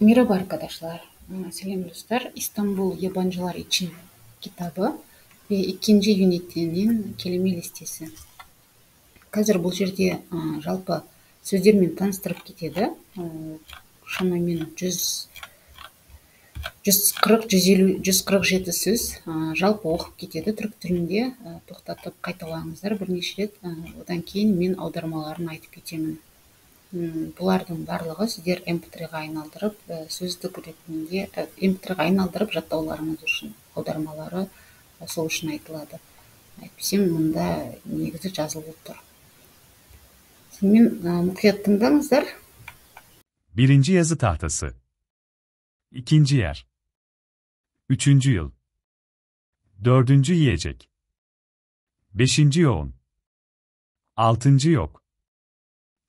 Merhaba arkadaşlar. Selam dostlar. İstanbul Yabancılar için kitabı ve ikinci ünitenin kelime listesi. Қазір бұл жерде жалпы сөздермен таныстырып кетеді. Шамамен 140-150-147 сөз жалпы оқып кетеді түрік тілінде. Тоқтатып қайталаңыздар бірнеше рет. Одан кейін мен аудармаларын айтып кетемін. Бұлардың барлығы сіздер mp3-ға айналдырып, сөздік ретінде mp3-ға айналдырып жаттауларыңыз үшін, аудармалары сол үшін айтылады. Әйтпесем мұнда негізі жазылып тұр. Сонымен мұқият тыңдаңыздар. Birinci yazı tahtası. İkinci yer. Üçüncü yıl. Dördüncü yiyecek. Beşinci yoğun. Altıncı yok.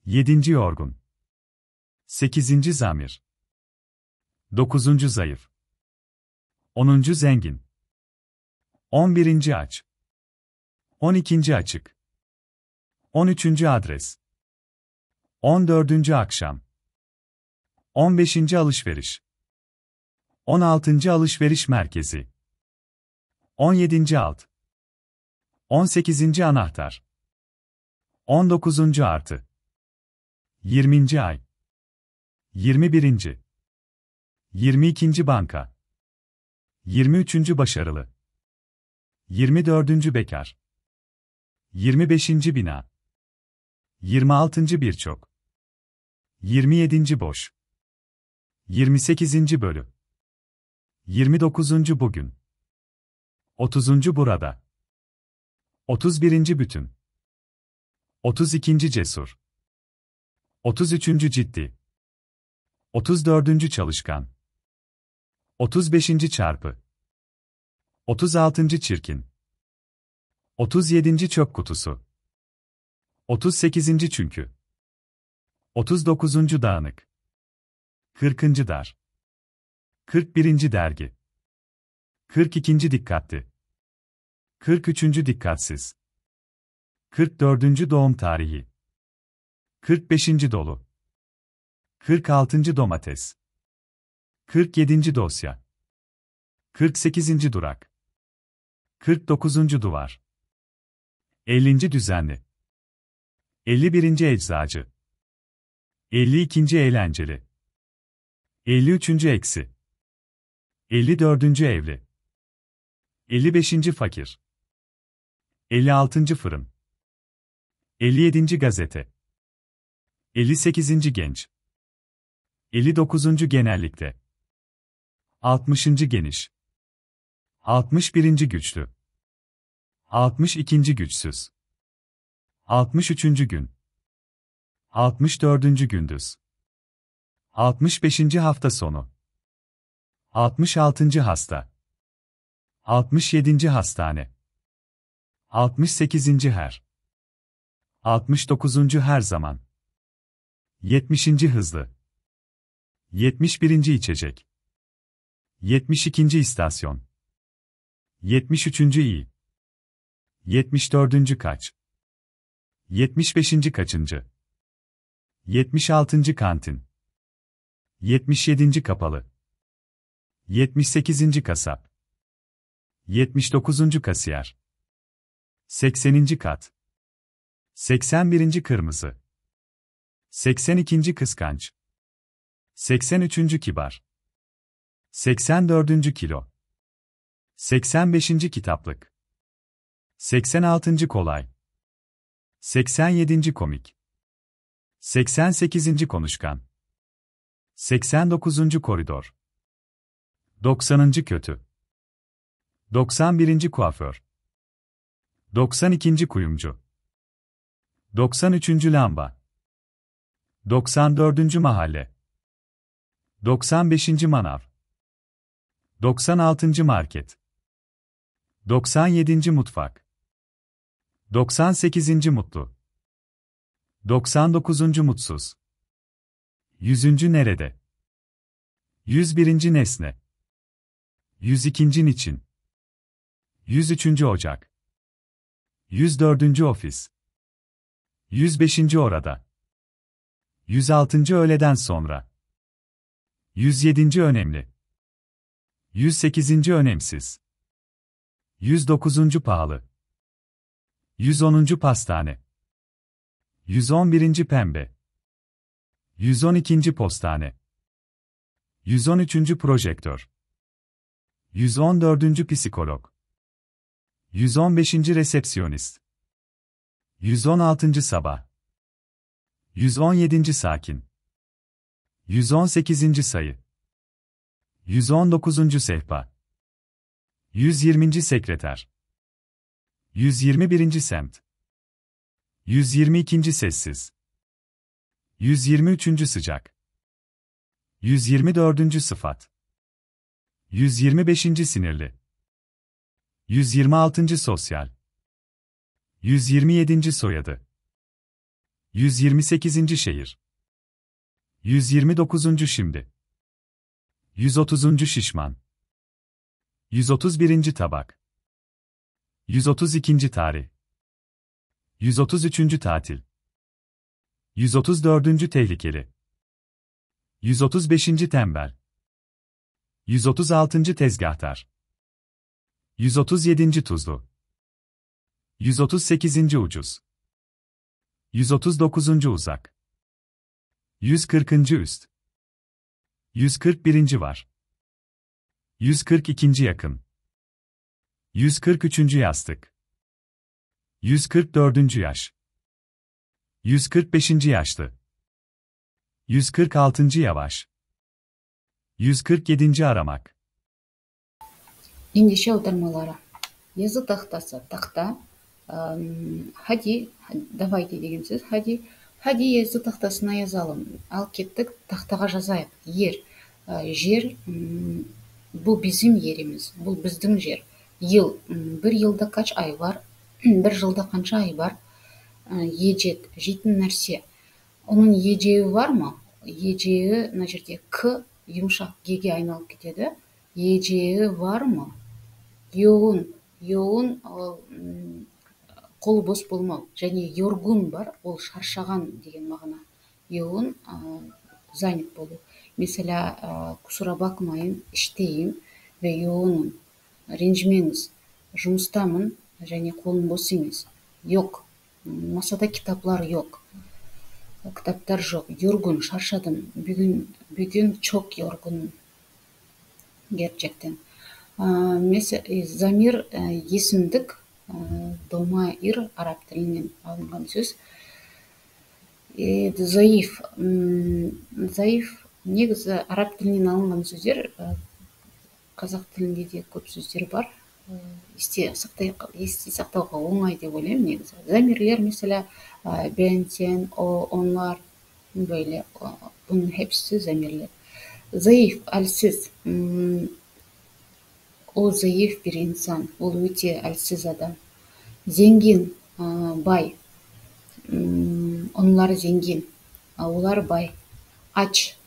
Yedinci yorgun. Sekizinci zamir. Dokuzuncu zayıf. Onuncu zengin. 11. aç. 12. açık. 13. adres. 14. akşam. 15. alışveriş. 16. alışveriş merkezi. 17. alt. 18. anahtar. 19. artı. 20. ay. 21. 22. banka. 23. başarılı. 24. bekar. 25. bina. 26. birçok. 27. boş. 28. bölü. 29. bugün. 30. burada. 31. bütün. 32. cesur. 33. ciddi. 34. çalışkan. 35. çarpı. 36. çirkin. 37. çöp kutusu. 38. çünkü. 39. dağınık. 40. dar. 41. dergi. 42. dikkatli. 43. dikkatsiz. 44. doğum tarihi. 45. dolu. 46. domates. 47. dosya. 48. durak. 49. duvar. 50. düzenli. 51. eczacı. 52. eğlenceli. 53. eksi. 54. evli. 55. fakir. 56. fırın. 57. gazete. 58. genç. 59. genellikle. 60. geniş. 61. güçlü. 62. güçsüz. 63. gün. 64. gündüz. 65. hafta sonu. 66. hasta. 67. hastane. 68. her. 69. her zaman. 70. hızlı. 71. içecek. 72. istasyon. 73. iyi. 74. kaç. 75. kaçıncı. 76. kantin. 77. kapalı. 78. kasap. 79. kasiyer. 80. kat. 81. kırmızı. 82. kıskanç. 83. kibar. 84. kilo. 85. kitaplık. 86. kolay. 87. komik. 88. konuşkan. 89. koridor. 90. kötü. 91. kuaför. 92. kuyumcu. 93. lamba. 94. mahalle. 95. manav. 96. market. 97. mutfak. 98. mutlu. 99. mutsuz. 100. nerede? 101. nesne. 102. niçin. 103. ocak. 104. ofis. 105. orada. 106. öğleden sonra. 107. önemli. 108. önemsiz. 109. pahalı. 110. pastane. 111. pembe. 112. postane. 113. projektör. 114. psikolog. 115. resepsiyonist. 116. sabah. 117. sakin. 118. sayı. 119. sehpa. 120. sekreter. 121. semt. 122. sessiz. 123. sıcak. 124. sıfat. 125. sinirli. 126. sosyal. 127. soyadı. 128. şehir. 129. şimdi. 130. şişman. 131. tabak. 132. tarih. 133. tatil. 134. tehlikeli. 135. tembel. 136. tezgahtar. 137. tuzlu. 138. ucuz. 139. uzak. 140. üst. 141. var. 142. yakın. 143. yastık. 144. yaş. 145. yaşlı. 146. yavaş. 147. aramak. Ендеше аудармалары. Yazı tahtası, tahta. Hadi, давайте деген сөз. Hadi yazı tahtasına yazalım. Al kettik, tahtaға жазайық. Yer. Жер, bu bizim yerimiz. Bu біздің жер. Yıl. Bir yılda kaç ay var? Bir жылда қанша ay var? Ежет. Жейтін нәрсе. Оның ежеуі var mı? Ежеуі, мына жерде к yumuşak g'ге айналып кетеді. Ежеуі var mı? Yoğun. Yoğun ол қолы бос болмау. Және yorgun бар, ол шаршаған деген мағына. Yoğun занят болу. Mesela kusura bakmayın, işteyim ve yoğunum. Ренжімеңіз, жұмыстамын және қолым бос емес. Yok. Masada kitaplar yok. Kitaplar жоқ. Yorgun, şarşadım. Bugün çok yorgunum. Gerçekten. Mesela zamir есімдік, домаир араб тілінен алынған сөз. Заиф. Заиф негізі араб тілінен алынған сөздер, қазақ тілінде де көп сөздер бар. Есте сақтауға оңай деп ойлаймын негізі. Замирлер, mesela ben, sen, o, onlar, böyle. Bunun hepsi zamirler. Zayıf, әлсіз. O zayıf bir insan. Ол өте әлсіз адам. Zengin, бай. Onlar zengin. Олар бай. Aç.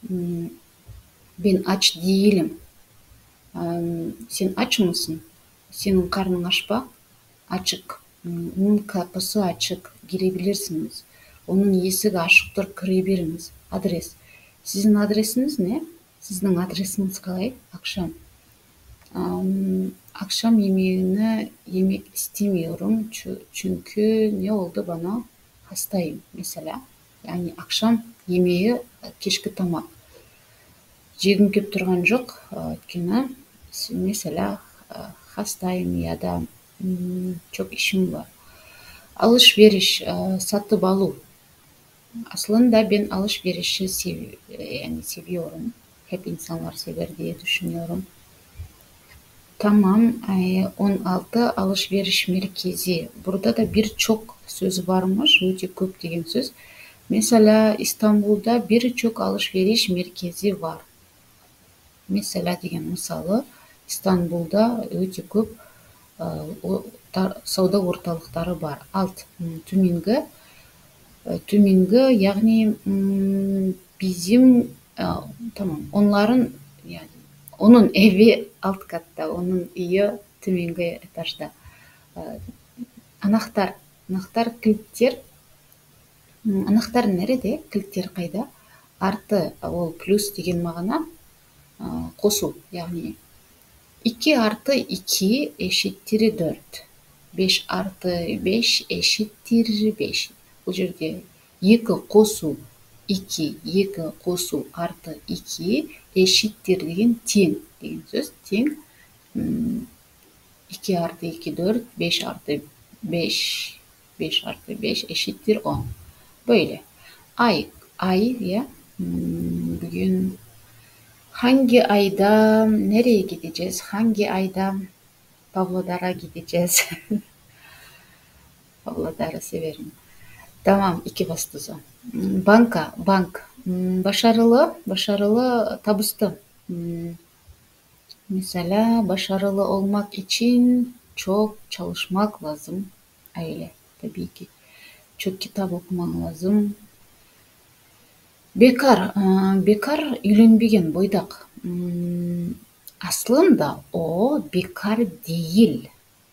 Ben aç değilim. Sen aç mısın? Senin karnın aç mı? Açık. Onun kapısı açık. Girebilirsiniz. Onun есігі ашықтыр, кіре беріңіз. Адрес. Sizin adresiniz ne? Sizin adresiniz қалай? Akşam. Akşam yemeğini yemek istemiyorum. Çünkü ne oldu bana? Hastayım mesela. Yani akşam yemeği kешкі тамақ. Жегім келіп тұрған жоқ. Өйткені mesela hastayım ya da çok işim var. Alışveriş, satып алу. Aslında ben alışverişi seviyorum. Hep insanlar sever diye düşünüyorum. Tamam, 16 alışveriş merkezi. Burada da birçok söz varmış, öte көп деген söz. Mesela İstanbul'da birçok alışveriş merkezi var. Mesela деген мысалы, İstanbul'da öte көп сауда орталықтары бар. Alt, төменгі, яғни bizim, tamam, onların, yani onun evi alt katta, onun үйі төменгі этажда. Anahtar, кілттер. Anahtar nerede? Кілттер қайда? Арты, ол плюс деген мағына. косуу, яғни 2 + 2 = 4. 5 + 5 = 5. Бұл жерде 2 косуу 2, 2 косуу арты 2 эшиттир деген тең деген сөз. Тең. 2 + 2 = 4, 5 + 5, 5 + 5 = 10. Böyle. Ay ya. Bugün hangi ayda nereye gideceğiz? Hangi ayda Pavlodar'a gideceğiz? Pavlodar'ı severim. Tamam, iki bastısı. Bank. Başarılı, табысты. Mesela başarılı olmak için çok çalışmak lazım. Öyle tabii ki. Çok kitap okuman lazım. Bekar үйленбеген бойдақ. Aslında o bekar değil,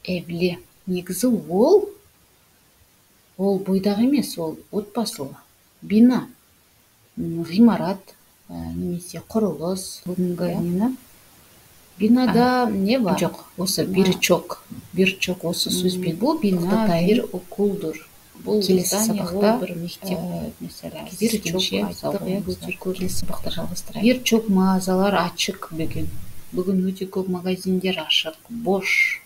evli. Негізі ол бойдақ емес, ол отбасылы. Бина, ғимарат, немесе құрылыс. Бүгінгі бинада не бар? Жоқ, осы бирчок осы сөзбен. Бұл бина бір окулдур. Бұл келесі сабақта бір мектеп, mesela бирчок айттық, келесі сабақта жалғастырайық. Бирчок мағазалар ашық бүгін. Бүгін өте көп магазиндер ашық, бош.